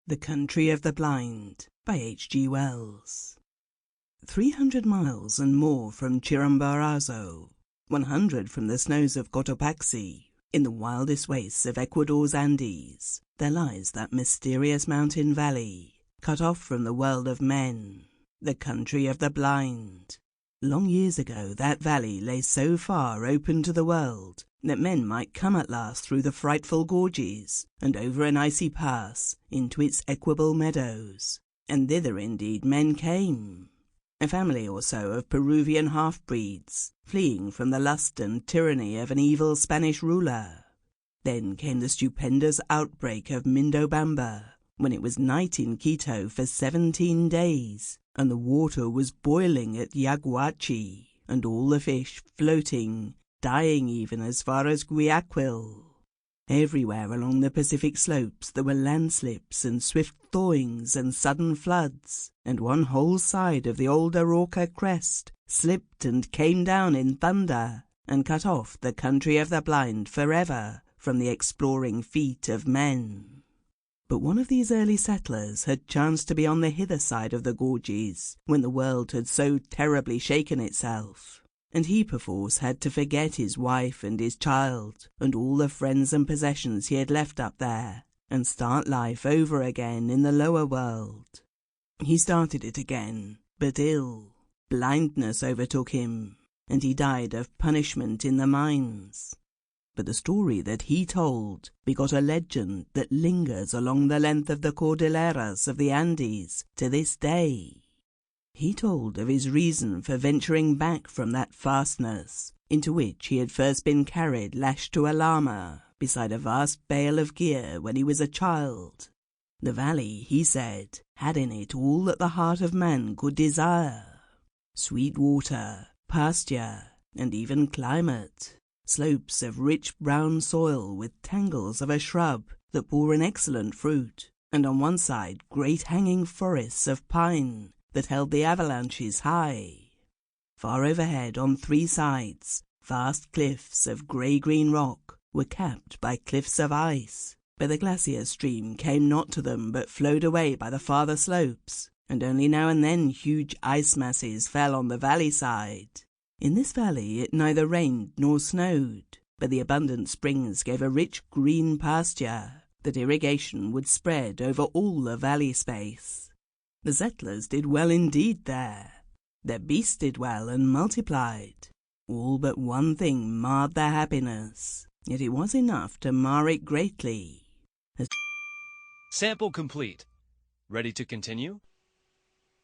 The Country of the Blind by H.G. Wells. 300 miles and more from Chimborazo, 100 from the snows of Cotopaxi, in the wildest wastes of Ecuador's Andes, there lies that mysterious mountain valley, cut off from the world of men, the country of the blind. Long years ago that valley lay so far open to the world that men might come at last through the frightful gorges and over an icy pass into its equable meadows, and thither indeed men came. A family or so of Peruvian half-breeds, fleeing from the lust and tyranny of an evil Spanish ruler. Then came the stupendous outbreak of Mindobamba, when it was night in Quito for 17 days, and the water was boiling at Yaguachi, and all the fish floating, dying even as far as Guayaquil. Everywhere along the Pacific slopes there were landslips and swift thawings and sudden floods, and one whole side of the old Aroca crest slipped and came down in thunder, and cut off the country of the blind forever from the exploring feet of men. But one of these early settlers had chanced to be on the hither side of the gorges when the world had so terribly shaken itself, and he perforce had to forget his wife and his child and all the friends and possessions he had left up there, and start life over again in the lower world. He started it again, but ill. Blindness overtook him, and he died of punishment in the mines. But the story that he told begot a legend that lingers along the length of the Cordilleras of the Andes to this day. He told of his reason for venturing back from that fastness, into which he had first been carried lashed to a llama, beside a vast bale of gear when he was a child. The valley, he said, had in it all that the heart of man could desire: sweet water, pasture, and even climate, slopes of rich brown soil with tangles of a shrub that bore an excellent fruit, and on one side great hanging forests of pine that held the avalanches high. Far overhead on 3 sides, vast cliffs of grey-green rock were capped by cliffs of ice, but the glacier stream came not to them but flowed away by the farther slopes, and only now and then huge ice masses fell on the valley side. In this valley it neither rained nor snowed, but the abundant springs gave a rich green pasture that irrigation would spread over all the valley space. The settlers did well indeed there. Their beasts did well and multiplied. All but one thing marred their happiness, yet it was enough to mar it greatly. Sample complete. Ready to continue?